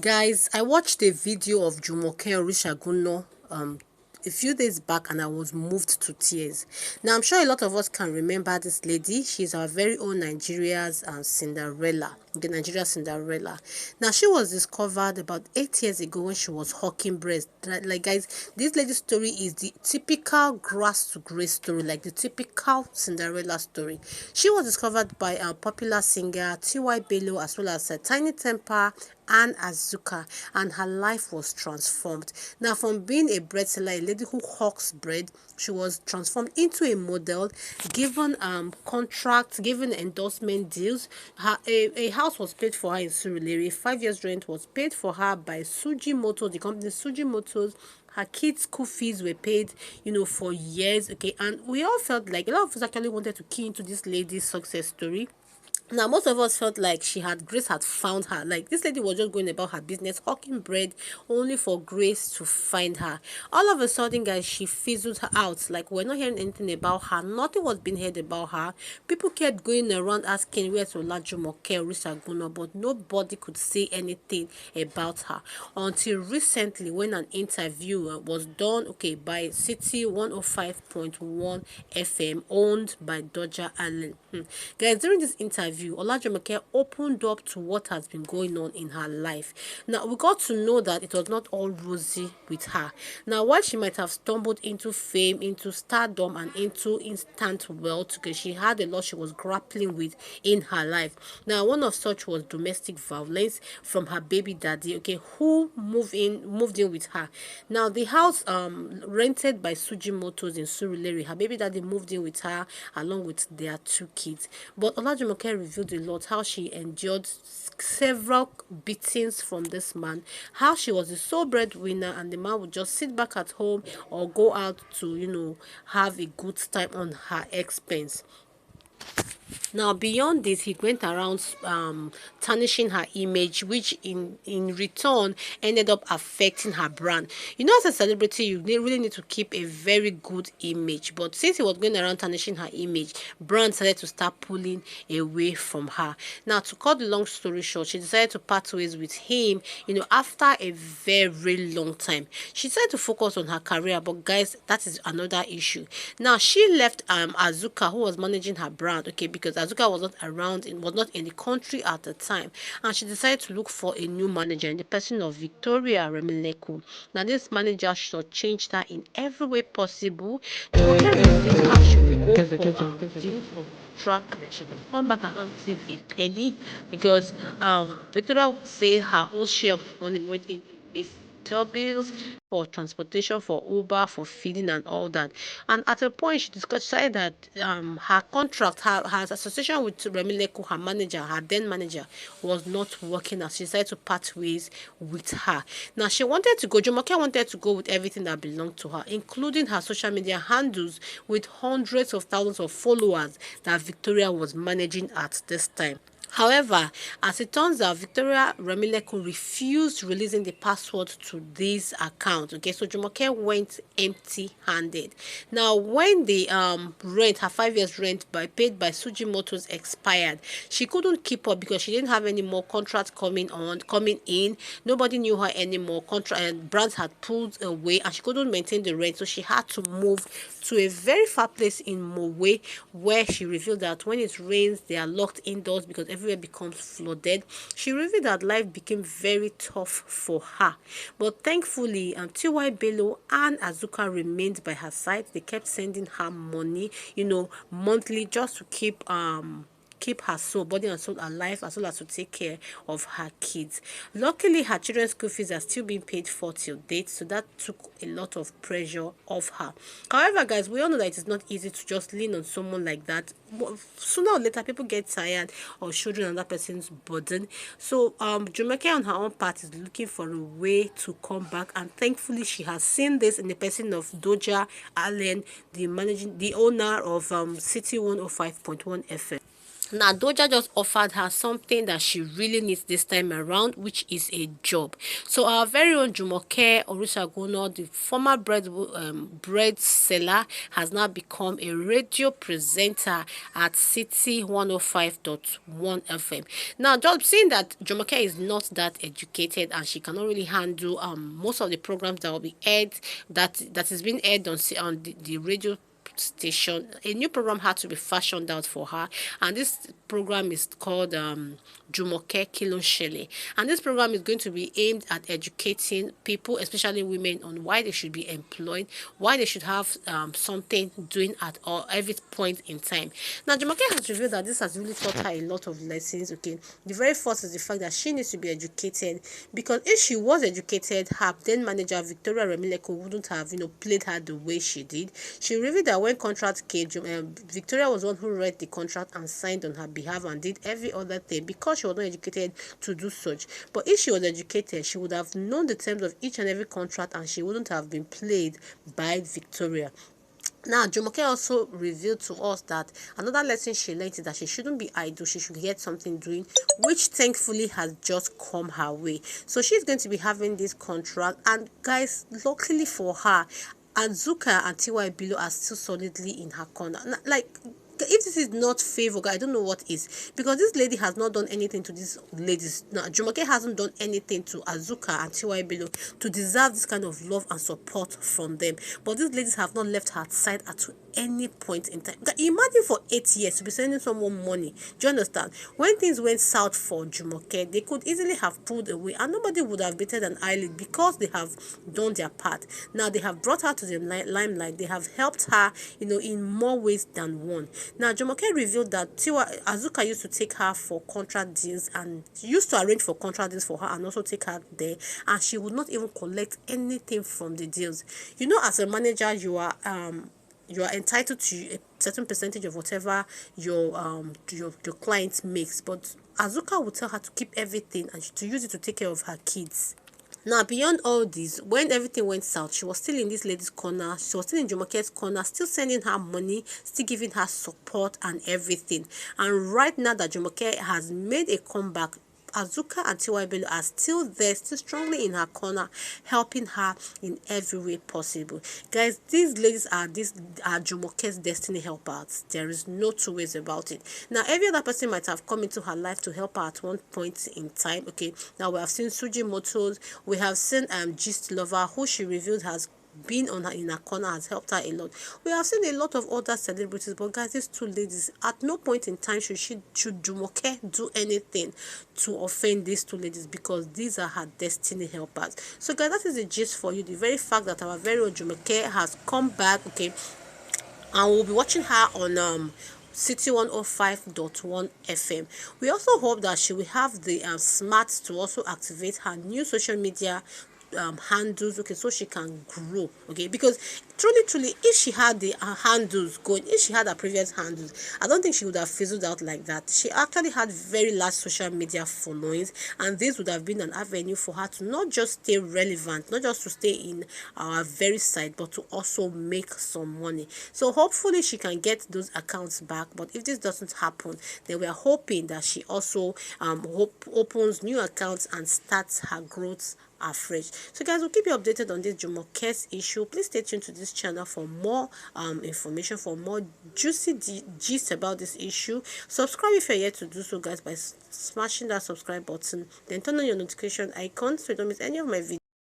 Guys, I watched a video of Jumoke Orisaguna a few days back and I was moved to tears. Now, I'm sure a lot of us can remember this lady. She's our very own Nigeria's Cinderella, the Nigeria Cinderella. Now, she was discovered about 8 years ago when she was hawking breast. Like, guys, this lady's story is the typical grass to grace story, like the typical Cinderella story. She was discovered by a popular singer T.Y. Bello as well as Tiny Temper and Azuka, and her life was transformed. Now, from being a bread seller, a lady who hawks bread, she was transformed into a model, given contracts, given endorsement deals. A house was paid for her in Surulere. 5 years rent was paid for her by Suji Motors, the company Suji Motors. Her kids' school fees were paid, for years. Okay, and we all felt like a lot of us actually wanted to key into this lady's success story. Now, most of us felt like Grace had found her. Like, this lady was just going about her business, hawking bread, only for Grace to find her. All of a sudden, guys, she fizzled her out. Like, we're not hearing anything about her. Nothing was being heard about her. People kept going around asking where's Jumoke Orisaguna, but nobody could say anything about her until recently, when an interview was done, by City 105.1 FM, owned by Doja Allen. Guys, during this interview, Olajumoke opened up to what has been going on in her life. Now, we got to know that it was not all rosy with her. Now, while she might have stumbled into fame, into stardom, and into instant wealth, because she had a lot she was grappling with in her life. Now, one of such was domestic violence from her baby daddy, who moved in with her. Now, the house rented by Suji Motors in Surulere, her baby daddy moved in with her along with their two kids. But Olajumoke revealed a lot, how she endured several beatings from this man, how she was the sole breadwinner and the man would just sit back at home or go out to, have a good time on her expense. Now, beyond this, he went around tarnishing her image, which in return ended up affecting her brand. As a celebrity, you really need to keep a very good image. But since he was going around tarnishing her image, brands started to start pulling away from her. Now, to cut the long story short, she decided to part ways with him, after a very long time. She decided to focus on her career, but guys, that is another issue. Now, she left Azuka, who was managing her brand, because Azuka was not around, was not in the country at the time, and she decided to look for a new manager in the person of Victoria Remileku. Now, this manager should change her in every way possible. To reveal how she will go for track come back and receive a penny, because Victoria would say her whole share of money went into this hotel bills, for transportation, for Uber, for feeding and all that. And at a point, she decided that her contract, her association with Remileku, her manager, her then manager, was not working out. She decided to part ways with her. Now, Jumoke wanted to go with everything that belonged to her, including her social media handles with hundreds of thousands of followers that Victoria was managing at this time. However, as it turns out, Victoria Remileku refused releasing the password to this account. So Jumoke went empty-handed. Now, when the rent, her 5 years rent paid by Suji Motors expired, she couldn't keep up because she didn't have any more contracts coming in. Nobody knew her anymore. Brands had pulled away, and she couldn't maintain the rent, so she had to move to a very far place in Mowe, where she revealed that when it rains, they are locked indoors because everywhere becomes flooded. She revealed that life became very tough for her. But thankfully, T.Y. Bello and Azuka remained by her side. They kept sending her money, monthly, just to keep her body and soul alive, as well as to take care of her kids. Luckily, her children's school fees are still being paid for till date, so that took a lot of pressure off her. However, guys, we all know that it is not easy to just lean on someone like that. Sooner or later, people get tired of shouldering on that person's burden. So Jumoke on her own part is looking for a way to come back, and thankfully she has seen this in the person of Doja Allen, the owner of City 105.1 FM. Now, Doja just offered her something that she really needs this time around, which is a job. So our very own Jumoke Orisaguna, the former bread seller, has now become a radio presenter at City 105.1 FM. Now, just seeing that Jumoke is not that educated and she cannot really handle most of the programs that will be aired, that is being aired on the radio station, a new program had to be fashioned out for her, and this program is called Jumoke Kilonshele, and this program is going to be aimed at educating people, especially women, on why they should be employed, why they should have something doing at all every point in time. Now, Jumoke has revealed that this has really taught her a lot of lessons. Okay, the very first is the fact that she needs to be educated, because if she was educated, her then manager Victoria Remileko wouldn't have played her the way she did. She revealed that when contract came, Victoria was one who read the contract and signed on her behalf and did every other thing, because she was not educated to do such. But if she was educated, she would have known the terms of each and every contract and she wouldn't have been played by Victoria. Now, Jumoke also revealed to us that another lesson she learned is that she shouldn't be idle. She should get something doing, which thankfully has just come her way. So she's going to be having this contract, and guys, luckily for her, Azuka and TY Bilo are still solidly in her corner. Like, if this is not favor, I don't know what is, because this lady has not done anything to these ladies. Now, Jumoke hasn't done anything to Azuka and TY Bilo to deserve this kind of love and support from them. But these ladies have not left her side at any point in time. Imagine for 8 years to be sending someone money. Do you understand? When things went south for Jumoke, they could easily have pulled away and nobody would have batted an eyelid, because they have done their part. Now they have brought her to the limelight. They have helped her, in more ways than one. Now, Jumoke revealed that Azuka used to take her for contract deals and used to arrange for contract deals for her and also take her there, and she would not even collect anything from the deals. As a manager, you are entitled to a certain percentage of whatever your client makes, but Azuka would tell her to keep everything and to use it to take care of her kids. Now, beyond all this, when everything went south, she was still in this lady's corner. She was still in Jumoke's corner, still sending her money, still giving her support and everything. And right now that Jumoke has made a comeback, Azuka and TY Bello are still there, still strongly in her corner, helping her in every way possible. Guys, these ladies are Jumoke's destiny helpers. There is no two ways about it. Now, every other person might have come into her life to help her at one point in time. Okay, now we have seen Suji Motos, we have seen Gist Lover, who she revealed has being in her corner has helped her a lot. We have seen a lot of other celebrities, but guys, these two ladies, at no point in time should Jumoke do anything to offend these two ladies, because these are her destiny helpers. So guys, that is the gist for you. The very fact that our very own Jumoke has come back, okay, and we'll be watching her on City 105.1 FM. We also hope that she will have the smarts to also activate her new social media handles, okay, so she can grow, okay, because truly if she had the handles going, if she had her previous handles, I don't think she would have fizzled out like that. She actually had very large social media followings, and this would have been an avenue for her to not just stay relevant, not just to stay in our very side, but to also make some money. So hopefully she can get those accounts back. But if this doesn't happen, then we are hoping that she also opens new accounts and starts her growth afresh. So guys, we'll keep you updated on this Jumoke's issue. Please stay tuned to this channel for more information, for more juicy gist about this issue. Subscribe if you're yet to do so, guys, by smashing that subscribe button, then turn on your notification icon so you don't miss any of my videos.